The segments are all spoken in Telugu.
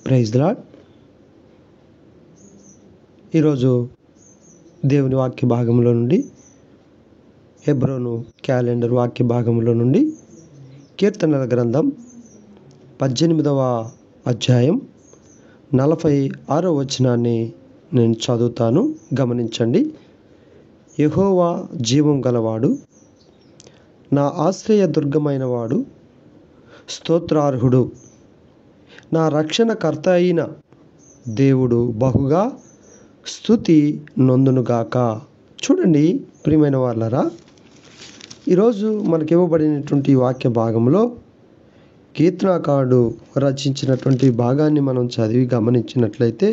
Praise the lord. ఈరోజు దేవుని వాక్య భాగంలో నుండి హెబ్రోను క్యాలెండర్ వాక్య భాగంలో నుండి కీర్తనల గ్రంథం 18వ అధ్యాయం 46వ వచనాన్ని నేను చదువుతాను, గమనించండి. యెహోవా జీవం గలవాడు, నా ఆశ్రయ దుర్గమైన వాడు, స్తోత్రార్హుడు, నా రక్షణకర్త అయిన దేవుడు బహుగా స్తుతి నొందునుగాక. చూడండి ప్రియమైన వాళ్ళరా, ఈరోజు మనకి ఇవ్వబడినటువంటి వాక్య భాగంలో కీర్తనాకారుడు రచించినటువంటి భాగాన్ని మనం చదివి గమనించినట్లయితే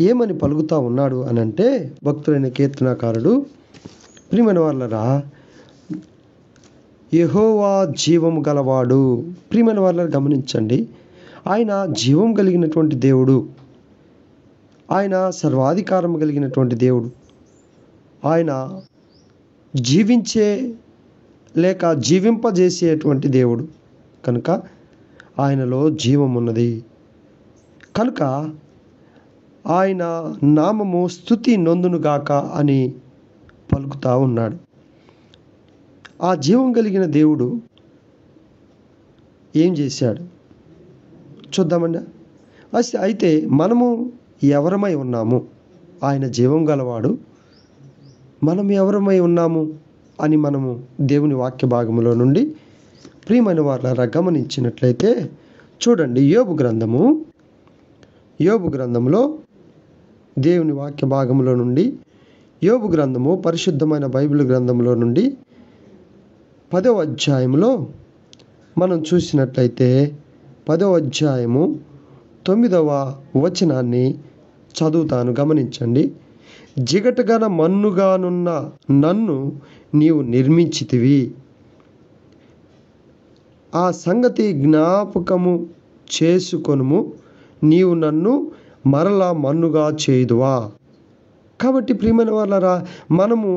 ఏమని పలుకుతా ఉన్నాడు అని అంటే, భక్తుడైన కీర్తనాకారుడు, ప్రియమైన వాళ్ళరా, యెహోవా జీవము గలవాడు. ప్రియమైన వాళ్ళని గమనించండి, ఆయన జీవం కలిగినటువంటి దేవుడు, ఆయన సర్వాధికారం కలిగినటువంటి దేవుడు, ఆయన జీవించే లేక జీవింపజేసేటువంటి దేవుడు కనుక ఆయనలో జీవం ఉన్నది. కనుక ఆయన నామము స్తుతి నొందునుగాక అని పలుకుతా ఉన్నాడు. ఆ జీవం కలిగిన దేవుడు ఏం చేశాడు చూద్దామండి. అయితే మనము ఎవరమై ఉన్నాము? ఆయన జీవం గలవాడు, మనం ఎవరమై ఉన్నాము అని మనము దేవుని వాక్య భాగంలో నుండి ప్రియమైన వారులారా గమనించినట్లయితే చూడండి, యోబు గ్రంథంలో దేవుని వాక్య భాగంలో నుండి యోబు గ్రంథము పరిశుద్ధమైన బైబిల్ గ్రంథంలో నుండి 10వ అధ్యాయంలో మనం చూసినట్లయితే 10వ అధ్యాయము 9వ వచనాన్ని చదువుతాను, గమనించండి. జిగటగన మన్నుగానున్న నన్ను నీవు నిర్మించితివి, ఆ సంగతి జ్ఞాపకము చేసుకొనుము, నీవు నన్ను మరలా మన్నుగా చేయుదువా. కాబట్టి ప్రియమైన వాళ్ళరా, మనము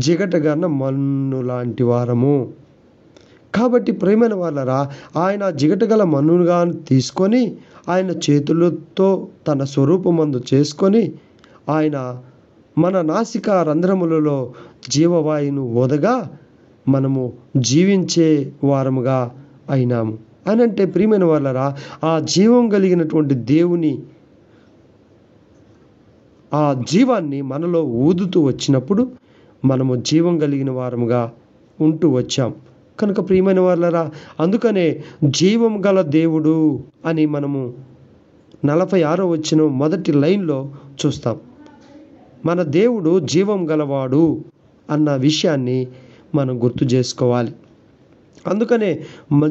జిగటగన మన్ను లాంటి వారము. కాబట్టి ప్రియమైన వాళ్ళరా, ఆయన జిగటగల మన్నుగా తీసుకొని ఆయన చేతులతో తన స్వరూపమందు చేసుకొని ఆయన మన నాసికా రంధ్రములలో జీవవాయువును ఓదగా మనము జీవించే వారముగా అయినాము అని అంటే, ప్రియమైన వాళ్ళరా, ఆ జీవం కలిగినటువంటి దేవుని ఆ జీవాన్ని మనలో ఊదుతూ వచ్చినప్పుడు మనము జీవం కలిగిన వారముగా ఉంటూ వచ్చాం కనుక ప్రియమైన వాళ్ళరా, అందుకనే జీవం గల దేవుడు అని మనము 46వ వచనం మొదటి లైన్లో చూస్తాం. మన దేవుడు జీవం గలవాడు అన్న విషయాన్ని మనం గుర్తు చేసుకోవాలి. అందుకనే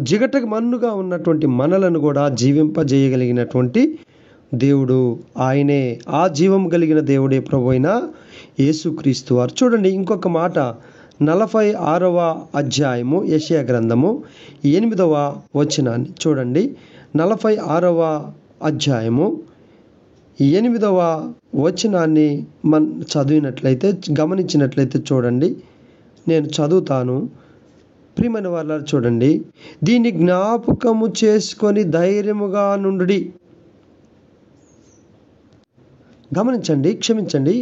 జిగట మన్నుగా ఉన్నటువంటి మనలను కూడా జీవింపజేయగలిగినటువంటి దేవుడు ఆయనే. ఆ జీవం కలిగిన దేవుడే ప్రభు అయిన యేసుక్రీస్తు వారు. చూడండి ఇంకొక మాట, 46వ అధ్యాయము యెషయా గ్రంథము 8వ వచనాన్ని చూడండి. 46వ అధ్యాయము 8వ వచనాన్ని చదివినట్లయితే గమనించినట్లయితే చూడండి, నేను చదువుతాను. ప్రియమైన వాళ్ళ చూడండి, దీన్ని జ్ఞాపకము చేసుకొని ధైర్యముగా నుండి. గమనించండి, క్షమించండి,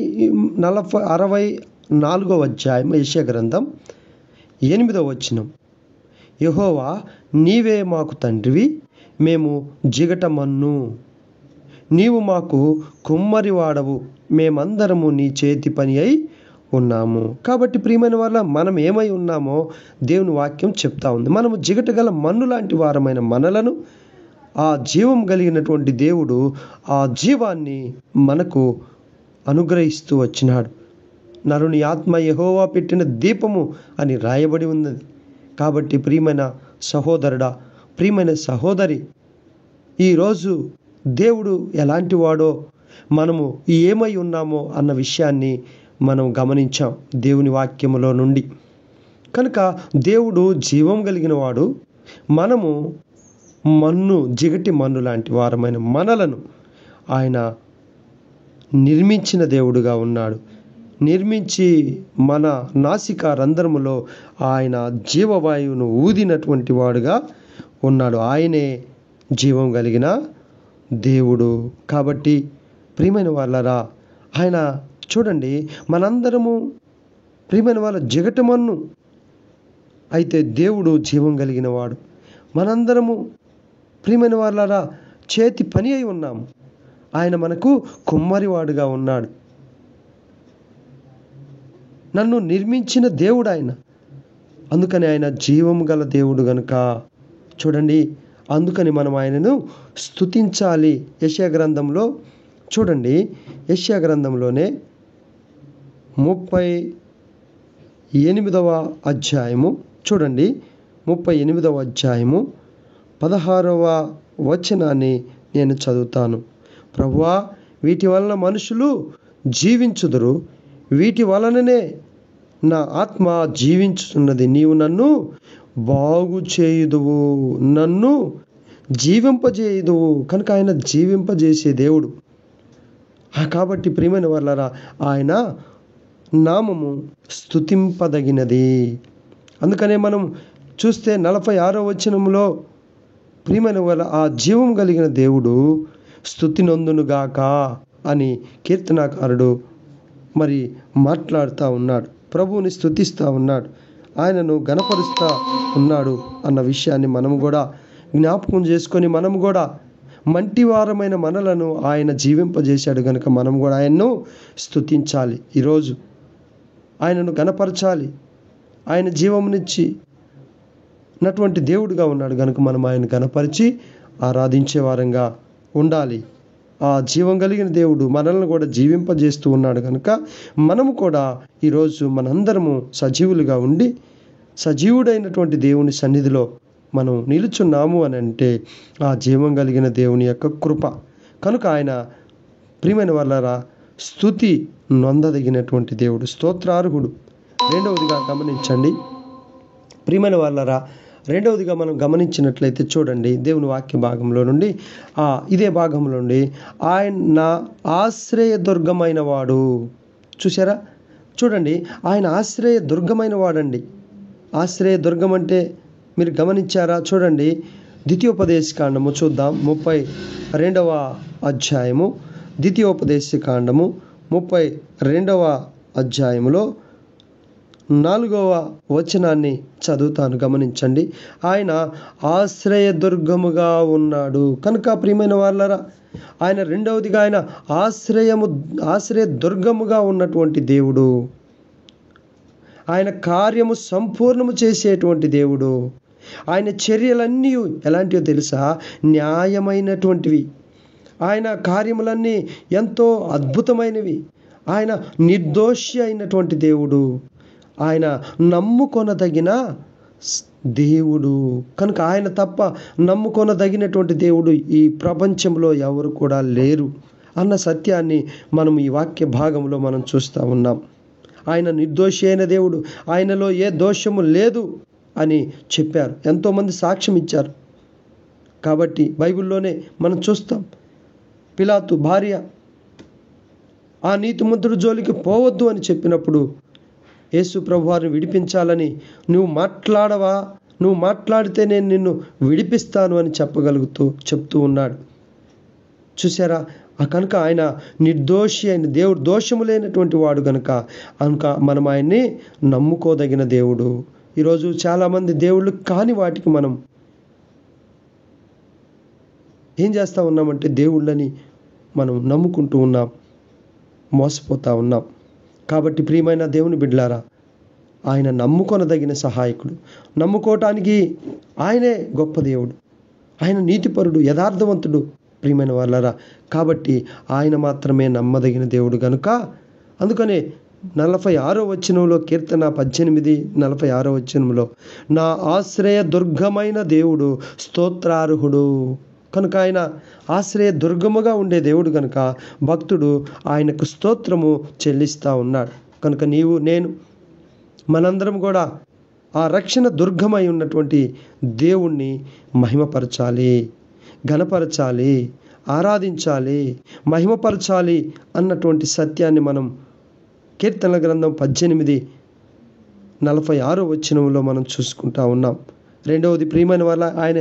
64వ అధ్యాయం యెషయా గ్రంథం 8వ వచనం, యెహోవా నీవే మాకు తండ్రివి, మేము జిగట మన్ను, నీవు మాకు కుమ్మరి వాడవు, మేమందరము నీ చేతి పని అయి ఉన్నాము. కాబట్టి ప్రియమైన వాళ్ళ, మనం ఏమై ఉన్నామో దేవుని వాక్యం చెప్తా ఉంది. మనము జిగట గల మన్ను లాంటి వారమైన మనలను ఆ జీవం కలిగినటువంటి దేవుడు ఆ జీవాన్ని మనకు అనుగ్రహిస్తూ వచ్చినాడు. నరుని ఆత్మ యెహోవా పెట్టిన దీపము అని రాయబడి ఉన్నది. కాబట్టి ప్రియమైన సహోదరుడా, ప్రియమైన సహోదరి, ఈరోజు దేవుడు ఎలాంటి వాడో, మనము ఏమై ఉన్నామో అన్న విషయాన్ని మనం గమనించాం దేవుని వాక్యములో నుండి. కనుక దేవుడు జీవం కలిగిన వాడు, మనము జిగటి మన్ను లాంటి వారమైన మనలను ఆయన నిర్మించిన దేవుడుగా ఉన్నాడు. నిర్మించి మన నాసికా రంధ్రములో ఆయన జీవవాయువును ఊదినటువంటి వాడుగా ఉన్నాడు. ఆయనే జీవం కలిగిన దేవుడు. కాబట్టి ప్రియమైన వాళ్ళరా, ఆయన చూడండి, మనందరము ప్రియమైన వాళ్ళ జిగటమన్ను, అయితే దేవుడు జీవం కలిగిన వాడు. మనందరము ప్రియమైన వాళ్ళరా చేతి పని అయి ఉన్నాము. ఆయన మనకు కుమ్మరివాడుగా ఉన్నాడు. నన్ను నిర్మించిన దేవుడు ఆయన. అందుకని ఆయన జీవము గల దేవుడు గనుక చూడండి, అందుకని మనం ఆయనను స్తుతించాలి. యెషయా గ్రంథంలో చూడండి, యెషయా గ్రంథంలోనే 38వ అధ్యాయము చూడండి, 38వ అధ్యాయము 16వ వచనాన్ని నేను చదువుతాను. ప్రభువా, వీటి వలన మనుషులు జీవించుదురు, వీటి వలననే నా ఆత్మ జీవించుతున్నది. నీవు నన్ను బాగు చేయుదువు, నన్ను జీవింపజేయుదువు. కనుక ఆయన జీవింపజేసే దేవుడు. కాబట్టి ప్రియమైన వాళ్ళరా, ఆయన నామము స్తుతింపదగినది. అందుకనే మనం చూస్తే 46వ వచనంలో ప్రియమైన వాళ్ళ ఆ జీవం కలిగిన దేవుడు స్తుతి నొందునుగాక అని కీర్తనాకారుడు మరి మాట్లాడుతూ ఉన్నాడు. ప్రభువుని స్తుతిస్తూ ఉన్నాడు, ఆయనను గణపరుస్తూ ఉన్నాడు అన్న విషయాన్ని మనము కూడా జ్ఞాపకం చేసుకొని, మనము కూడా మంటివారమైన మనలను ఆయన జీవింపజేశాడు కనుక మనం కూడా ఆయన్ను స్తుతించాలి. ఈరోజు ఆయనను గణపరచాలి. ఆయన జీవమునిచ్చి నటువంటి దేవుడుగా ఉన్నాడు కనుక మనం ఆయన గణపరిచి ఆరాధించే వారంగా ఉండాలి. ఆ జీవం కలిగిన దేవుడు మనల్ని కూడా జీవింపజేస్తూ ఉన్నాడు కనుక మనము కూడా ఈరోజు మనందరము సజీవులుగా ఉండి సజీవుడైనటువంటి దేవుని సన్నిధిలో మనం నిలుచున్నాము అని అంటే ఆ జీవం కలిగిన దేవుని యొక్క కృప. కనుక ఆయన ప్రియమైన వాళ్ళరా స్తుతి నొందదగినటువంటి దేవుడు, స్తోత్రార్హుడు. రెండవదిగా గమనించండి ప్రియమైన వాళ్ళరా, రెండవదిగా మనం గమనించినట్లయితే చూడండి, దేవుని వాక్య భాగంలో నుండి ఇదే భాగంలో నుండి ఆయన నా ఆశ్రయ దుర్గమైన వాడు. చూసారా, చూడండి, ఆయన ఆశ్రయ దుర్గమైన వాడండి. ఆశ్రయ దుర్గం అంటే మీరు గమనించారా? చూడండి, ద్వితీయోపదేశకాండము చూద్దాం, 32వ అధ్యాయము. ద్వితీయోపదేశకాండము 32వ అధ్యాయములో 4వ వచనాన్ని చదువుతాను, గమనించండి. ఆయన ఆశ్రయ దుర్గముగా ఉన్నాడు కనుక ప్రియమైన వాళ్ళరా, ఆయన రెండవదిగా ఆయన ఆశ్రయ దుర్గముగా ఉన్నటువంటి దేవుడు. ఆయన కార్యము సంపూర్ణము చేసేటువంటి దేవుడు. ఆయన చర్యలన్నీ ఎలాంటివో తెలుసా? న్యాయమైనటువంటివి. ఆయన కార్యములన్నీ ఎంతో అద్భుతమైనవి. ఆయన నిర్దోషి అయినటువంటి దేవుడు. ఆయన నమ్ముకొనదగిన దేవుడు కనుక ఆయన తప్ప నమ్ముకొనదగినటువంటి దేవుడు ఈ ప్రపంచంలో ఎవరు కూడా లేరు అన్న సత్యాన్ని మనం ఈ వాక్య భాగంలో మనం చూస్తూ ఉన్నాం. ఆయన నిర్దోషి అయిన దేవుడు, ఆయనలో ఏ దోషము లేదు అని చెప్పారు, ఎంతోమంది సాక్ష్యం ఇచ్చారు. కాబట్టి బైబిల్లోనే మనం చూస్తాం, పిలాతు భార్య ఆ నీతిమంతుడి జోలికి పోవద్దు అని చెప్పినప్పుడు యేసు ప్రభువారిని విడిపించాలని, నువ్వు మాట్లాడవా, నువ్వు మాట్లాడితే నేను నిన్ను విడిపిస్తాను అని చెప్తూ ఉన్నాడు. చూసారా, కనుక ఆయన నిర్దోషి అయిన దేవుడు, దోషము లేనటువంటి వాడు కనుక మనం ఆయన్ని నమ్ముకోదగిన దేవుడు. ఈరోజు చాలామంది దేవుళ్ళు కాని వాటికి మనం ఏం చేస్తూ ఉన్నామంటే దేవుళ్ళని మనం నమ్ముకుంటూ ఉన్నాం, మోసపోతూ ఉన్నాం. కాబట్టి ప్రియమైన దేవుని బిడ్డలారా, ఆయన నమ్ముకొనదగిన సహాయకుడు. నమ్ముకోవటానికి ఆయనే గొప్ప దేవుడు. ఆయన నీతిపరుడు, యథార్థవంతుడు ప్రియమైన వాళ్ళరా. కాబట్టి ఆయన మాత్రమే నమ్మదగిన దేవుడు కనుక అందుకనే 46వ వచనంలో, కీర్తన 18 46వ వచనంలో, నా ఆశ్రయ దుర్గమైన దేవుడు స్తోత్రార్హుడు. కనుక ఆయన ఆశ్రయ దుర్గముగా ఉండే దేవుడు కనుక భక్తుడు ఆయనకు స్తోత్రము చెల్లిస్తూ ఉన్నాడు. కనుక నీవు నేను మనందరం కూడా ఆ రక్షణ దుర్గమై ఉన్నటువంటి దేవుణ్ణి మహిమపరచాలి, ఘనపరచాలి, ఆరాధించాలి, మహిమపరచాలి అన్నటువంటి సత్యాన్ని మనం కీర్తనల గ్రంథం 18 46వ వచనంలో మనం చూసుకుంటా ఉన్నాం. రెండవది ప్రియమైన వల్ల ఆయన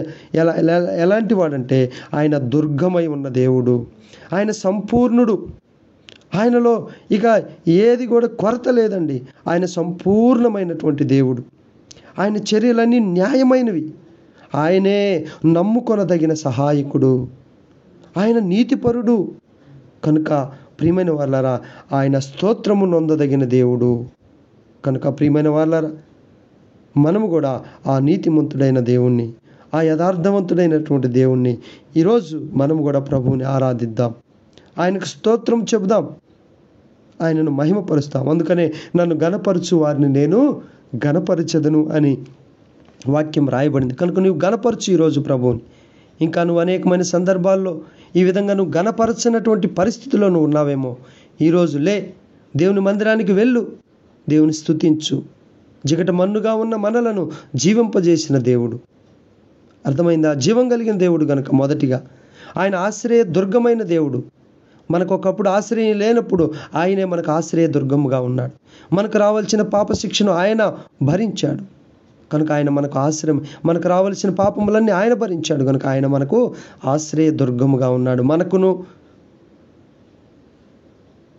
ఎలాంటి వాడంటే ఆయన దుర్గమై ఉన్న దేవుడు, ఆయన సంపూర్ణుడు, ఆయనలో ఇక ఏది కూడా కొరత లేదండి. ఆయన సంపూర్ణమైనటువంటి దేవుడు, ఆయన చర్యలన్నీ న్యాయమైనవి, ఆయనే నమ్ముకొనదగిన సహాయకుడు, ఆయన నీతిపరుడు. కనుక ప్రియమైన వాళ్ళారా, ఆయన స్తోత్రము నొందదగిన దేవుడు. కనుక ప్రియమైన వాళ్ళారా, మనము కూడా ఆ నీతిమంతుడైన దేవుణ్ణి, ఆ యథార్థవంతుడైనటువంటి దేవుణ్ణి ఈరోజు మనము కూడా ప్రభువుని ఆరాధిద్దాం, ఆయనకు స్తోత్రం చెబుదాం, ఆయనను మహిమపరుస్తాం. అందుకనే నన్ను గణపరచు వారిని నేను గణపరచదను అని వాక్యం రాయబడింది. కనుక నువ్వు గణపరచు ఈరోజు ప్రభువుని. ఇంకా నువ్వు అనేకమైన సందర్భాల్లో ఈ విధంగా నువ్వు గణపరచినటువంటి పరిస్థితిలో నువ్వు ఉన్నావేమో, ఈరోజు లే, దేవుని మందిరానికి వెళ్ళు, దేవుని స్తుతించు. జిగట మన్నుగా ఉన్న మనలను జీవింపజేసిన దేవుడు, అర్థమైందా? జీవం కలిగిన దేవుడు గనుక మొదటిగా ఆయన ఆశ్రయ దుర్గమైన దేవుడు. మనకు ఒకప్పుడు ఆశ్రయం లేనప్పుడు ఆయనే మనకు ఆశ్రయ దుర్గముగా ఉన్నాడు. మనకు రావాల్సిన పాప శిక్షను ఆయన భరించాడు కనుక ఆయన మనకు ఆశ్రయం, మనకు రావాల్సిన పాపములన్నీ ఆయన భరించాడు కనుక ఆయన మనకు ఆశ్రయ దుర్గముగా ఉన్నాడు. మనకును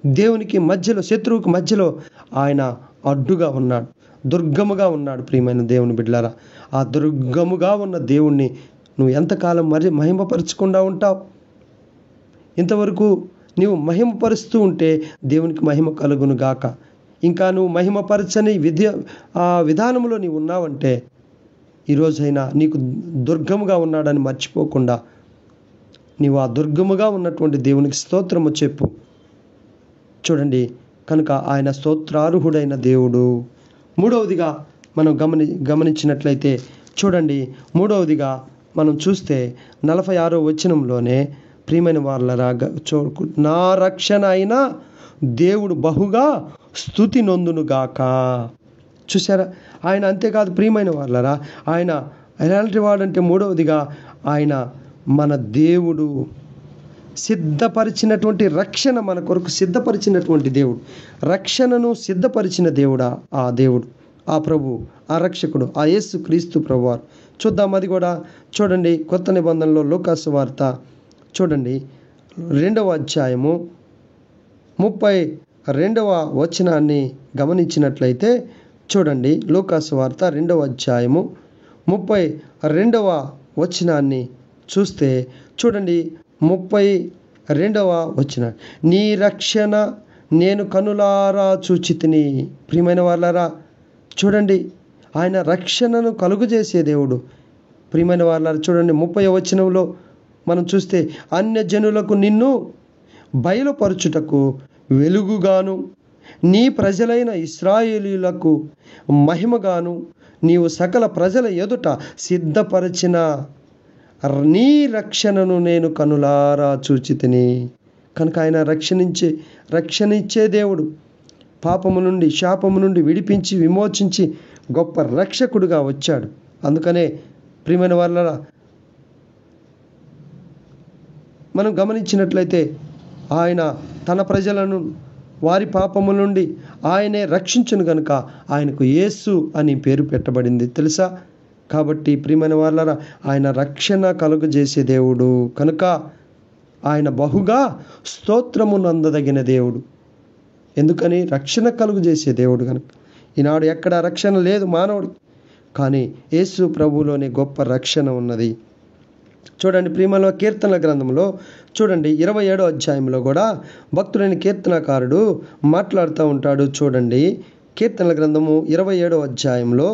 దేవునికి మధ్యలో, శత్రువుకి మధ్యలో ఆయన అడ్డుగా ఉన్నాడు, దుర్గముగా ఉన్నాడు. ప్రియమైన దేవుని బిడ్డలారా, ఆ దుర్గముగా ఉన్న దేవుణ్ణి నువ్వు ఎంతకాలం మరి మహిమపరచకుండా ఉంటావు? ఇంతవరకు నీవు మహిమపరుస్తూ ఉంటే దేవునికి మహిమ కలుగును గాక. ఇంకా నువ్వు మహిమపరచని విధానంలో నీవు ఉన్నావంటే ఈరోజైనా నీకు దుర్గముగా ఉన్నాడని మర్చిపోకుండా నీవు ఆ దుర్గముగా ఉన్నటువంటి దేవునికి స్తోత్రము చెప్పు. చూడండి, కనుక ఆయన స్తోత్రార్హుడైన దేవుడు. మూడవదిగా మనం గమనించినట్లయితే చూడండి, మూడవదిగా మనం చూస్తే 46వ వచనంలోనే ప్రియమైన వాళ్ళరా, నా రక్షణ అయిన దేవుడు బహుగా స్తుతి నొందునుగాక. చూసారా, ఆయన అంతేకాదు ప్రియమైన వాళ్ళరా, ఆయన ఎలాంటి వాడంటే మూడవదిగా ఆయన మన దేవుడు, సిద్ధపరిచినటువంటి రక్షణ మన కొరకు సిద్ధపరిచినటువంటి దేవుడు, రక్షణను సిద్ధపరిచిన దేవుడా ఆ దేవుడు, ఆ ప్రభు, ఆ రక్షకుడు, ఆ యేసు క్రీస్తు ప్రభువారు. చూద్దాం, అది కూడా చూడండి. కొత్త నిబంధనలో లూకాసు వార్త చూడండి 2వ అధ్యాయము 32వ వచనాన్ని గమనించినట్లయితే చూడండి, లూకాసు వార్త 2వ అధ్యాయము 32వ వచనాన్ని చూస్తే చూడండి, 32వ వచనం, నీ రక్షణ నేను కనులారా చూచితిని. ప్రియమైన వాళ్ళారా, చూడండి, ఆయన రక్షణను కలుగజేసే దేవుడు. ప్రియమైన వాళ్ళారా, చూడండి 30వ వచనంలో మనం చూస్తే, అన్యజనులకు నిన్ను బయలుపరచుటకు వెలుగుగాను, నీ ప్రజలైన ఇశ్రాయేలీయులకు మహిమగాను నీవు సకల ప్రజల ఎదుట సిద్ధపరచిన నీ రక్షణను నేను కనులారా చూచితిని. కనుక ఆయన రక్షణిచ్చే దేవుడు, పాపము నుండి, శాపము నుండి విడిపించి విమోచించి గొప్ప రక్షకుడుగా వచ్చాడు. అందుకనే ప్రియమైన వాళ్ళ మనం గమనించినట్లయితే ఆయన తన ప్రజలను వారి పాపము నుండి ఆయనే రక్షించును గనుక ఆయనకు యేసు అని పేరు పెట్టబడింది, తెలుసా? కాబట్టి ప్రియమైన వాళ్ళరా, ఆయన రక్షణ కలుగజేసే దేవుడు కనుక ఆయన బహుగా స్తోత్రము నందదగిన దేవుడు. ఎందుకని? రక్షణ కలుగజేసే దేవుడు కనుక. ఈనాడు ఎక్కడ రక్షణ లేదు మానవుడికి, కానీ యేసు ప్రభువులోనే గొప్ప రక్షణ ఉన్నది. చూడండి, ప్రియమైన కీర్తనల గ్రంథంలో చూడండి 27వ అధ్యాయంలో కూడా భక్తుడైన కీర్తనకారుడు మాట్లాడుతూ ఉంటాడు. చూడండి, కీర్తనల గ్రంథము 27వ అధ్యాయంలో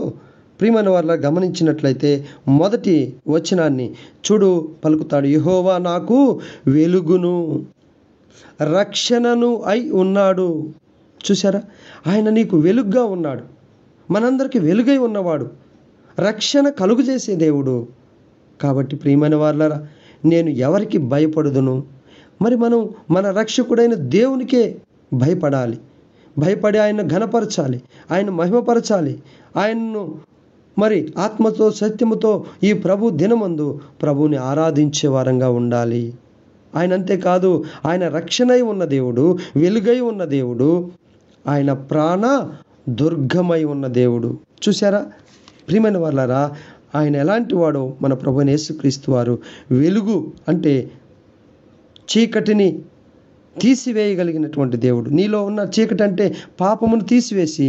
ప్రియమైన వాళ్ళ గమనించినట్లయితే మొదటి వచనాన్ని పలుకుతాడు, యెహోవా నాకు వెలుగును రక్షణను అయి ఉన్నాడు. చూసారా, ఆయన నీకు వెలుగుగా ఉన్నాడు, మనందరికీ వెలుగై ఉన్నవాడు, రక్షణ కలుగజేసే దేవుడు. కాబట్టి ప్రియమైన వాళ్ళరా, నేను ఎవరికి భయపడుదును? మరి మనం మన రక్షకుడైన దేవునికే భయపడాలి, భయపడి ఆయన ఘనపరచాలి, ఆయన మహిమపరచాలి, ఆయన్ను మరి ఆత్మతో సత్యముతో ఈ ప్రభు దినమందు ప్రభువుని ఆరాధించే వారంగా ఉండాలి. ఆయన అంతేకాదు, ఆయన రక్షణై ఉన్న దేవుడు, వెలుగై ఉన్న దేవుడు, ఆయన ప్రాణ దుర్గమై ఉన్న దేవుడు. చూసారా ప్రియమైన వాళ్ళారా, ఆయన ఎలాంటి వాడో మన ప్రభువైన యేసుక్రీస్తు వారు వెలుగు అంటే చీకటిని తీసివేయగలిగినటువంటి దేవుడు. నీలో ఉన్న చీకటి అంటే పాపమును తీసివేసి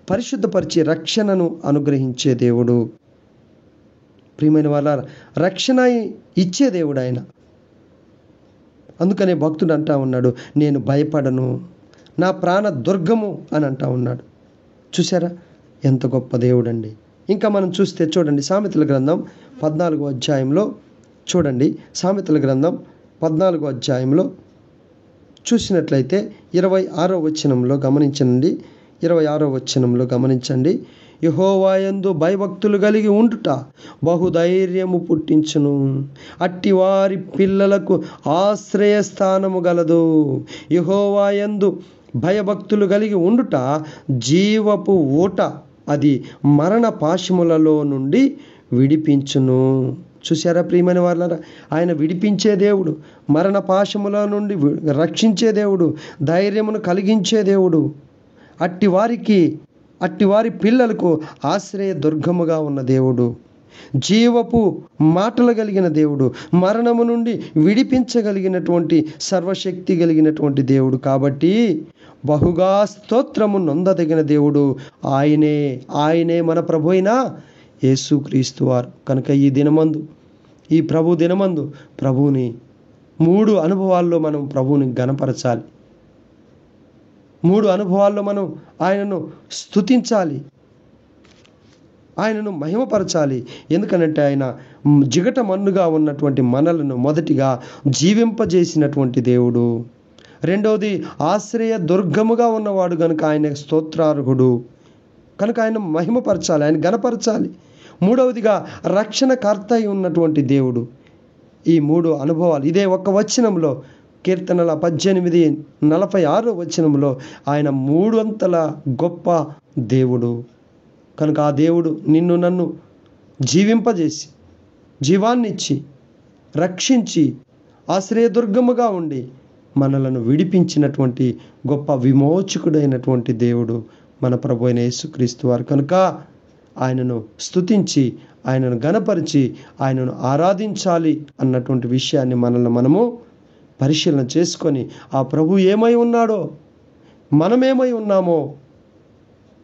పరిశుద్ధపరిచి రక్షణను అనుగ్రహించే దేవుడు. ప్రియమైన వాళ్ళ రక్షణ ఇచ్చే దేవుడు ఆయన. అందుకనే భక్తుడు అంటా ఉన్నాడు, నేను భయపడను, నా ప్రాణ దుర్గము అని అంటా ఉన్నాడు. చూసారా ఎంత గొప్ప దేవుడు అండి. ఇంకా మనం చూస్తే చూడండి, సామెతల గ్రంథం 14వ అధ్యాయంలో చూడండి. సామెతల గ్రంథం 14వ అధ్యాయంలో చూసినట్లయితే 26వ వచనంలో గమనించండి. 26వ వచనంలో గమనించండి. యెహోవాయందు భయభక్తులు కలిగి ఉండుట బహుధైర్యము పుట్టించును, అట్టి వారి పిల్లలకు ఆశ్రయస్థానము గలదు. యెహోవాయందు భయభక్తులు కలిగి ఉండుట జీవపు ఊట, అది మరణ పాశములలో నుండి విడిపించును. చూసారా ప్రియమైన వాళ్ళారా, ఆయన విడిపించే దేవుడు, మరణ పాశముల నుండి రక్షించే దేవుడు, ధైర్యమును కలిగించే దేవుడు, అట్టి వారి పిల్లలకు ఆశ్రయ దుర్గముగా ఉన్న దేవుడు, జీవపు మాటలు కలిగిన దేవుడు, మరణము నుండి విడిపించగలిగినటువంటి సర్వశక్తి కలిగినటువంటి దేవుడు. కాబట్టి బహుగా స్తోత్రము నొందదగిన దేవుడు ఆయనే మన ప్రభు అయిన యేసుక్రీస్తు వారు. కనుక ఈ దినమందు, ఈ ప్రభు దినమందు ప్రభువుని 3 అనుభవాల్లో మనం ప్రభువుని ఘనపరచాలి. 3 అనుభవాల్లో మనం ఆయనను స్తుతించాలి, ఆయనను మహిమపరచాలి. ఎందుకనంటే ఆయన జిగట మన్నుగా ఉన్నటువంటి మనలను మొదటిగా జీవింపజేసినటువంటి దేవుడు. రెండవది ఆశ్రయ దుర్గముగా ఉన్నవాడు కనుక ఆయన స్తోత్రార్హుడు. కనుక ఆయన మహిమపరచాలి, ఆయన ఘనపరచాలి. మూడవదిగా రక్షణకర్త అయి ఉన్నటువంటి దేవుడు. ఈ 3 అనుభవాలు ఇదే ఒక్క వచనంలో, కీర్తనల 18:46 వచనంలో ఆయన 3 అంతల గొప్ప దేవుడు. కనుక ఆ దేవుడు నిన్ను నన్ను జీవింపజేసి, జీవాన్నిచ్చి, రక్షించి, ఆశ్రయదుర్గముగా ఉండి మనలను విడిపించినటువంటి గొప్ప విమోచకుడైనటువంటి దేవుడు మన ప్రభు అయిన యేసుక్రీస్తు వారు. కనుక ఆయనను స్తుతించి, ఆయనను ఘనపరిచి, ఆయనను ఆరాధించాలి అన్నటువంటి విషయాన్ని మనము పరిశీలన చేసుకొని, ఆ ప్రభు ఏమై ఉన్నాడో, మనమేమై ఉన్నామో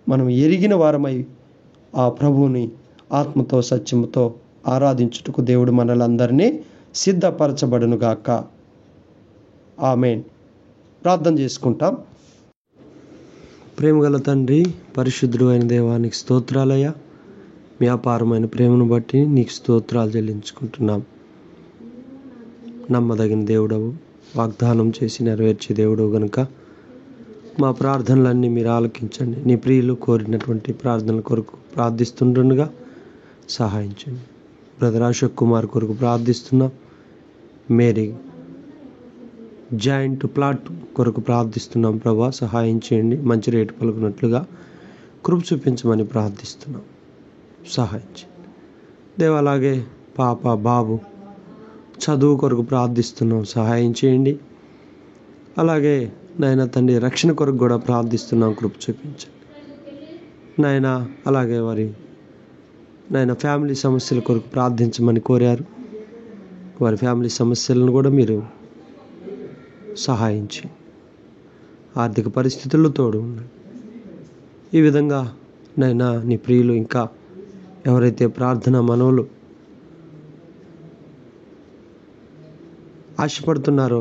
మనం ఎరిగిన వారమై ఆ ప్రభువుని ఆత్మతో సత్యముతో ఆరాధించుటకు దేవుడు మనలందరినీ సిద్ధపరచబడునుగాక. ఆమేన్. ప్రార్థన చేసుకుంటాం. ప్రేమగల తండ్రి, పరిశుద్ధుడు అయిన దేవానికి స్తోత్రాలయ్యా. మీ అపారమైన ప్రేమను బట్టి నీకు స్తోత్రాలు చెల్లించుకుంటున్నాం. నమ్మదగిన దేవుడవు, వాగ్దానం చేసి నెరవేర్చే దేవుడవు గనుక మా ప్రార్థనలన్నీ మీరు ఆలకించండి. నీ ప్రియులు కోరినటువంటి ప్రార్థనల కొరకు ప్రార్థిస్తుండగా సహాయించండి. బ్రదర్ అశోక్ కుమార్ కొరకు ప్రార్థిస్తున్నాం. మేరీ జాయింట్ ప్లాట్ కొరకు ప్రార్థిస్తున్నాం. ప్రభా సహాయం చేయండి. మంచి రేటు పలుకున్నట్లుగా కృప చూపించమని ప్రార్థిస్తున్నాం. సహాయం చేయండి దేవా. అలాగే పాప బాబు చదువు కొరకు ప్రార్థిస్తున్నాం. సహాయం చేయండి. అలాగే నాయన తండ్రి రక్షణ కొరకు కూడా ప్రార్థిస్తున్నాం. కృప చూపించండి నాయన. అలాగే నాయన ఫ్యామిలీ సమస్యల కొరకు ప్రార్థించమని కోరారు. వారి ఫ్యామిలీ సమస్యలను కూడా మీరు సహాయం చేయండి. ఆర్థిక పరిస్థితుల్లో తోడు ఉండండి. ఈ విధంగా నాయన నీ ప్రియులు ఇంకా ఎవరైతే ప్రార్థన మనవులు ఆశపడుతున్నారో,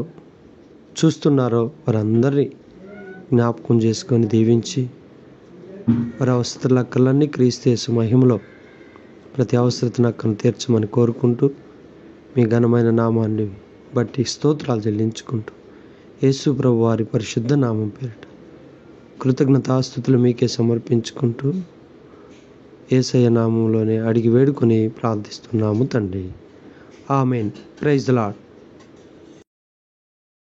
చూస్తున్నారో వారందరినీ జ్ఞాపకం చేసుకొని దీవించి వారి అవసరతలక్కలన్నీ క్రీస్తు యేసు మహిమలో ప్రతి అవసరతను అక్కను తీర్చమని కోరుకుంటూ మీ ఘనమైన నామాన్ని బట్టి స్తోత్రాలు చెల్లించుకుంటూ యేసు ప్రభు వారి పరిశుద్ధ నామం పేరిట కృతజ్ఞతాస్తుతులు మీకే సమర్పించుకుంటూ యేసయ్య నామంలోనే అడిగి వేడుకొని ప్రార్థిస్తున్నాము తండ్రి. ఆమేన్. Praise the lord.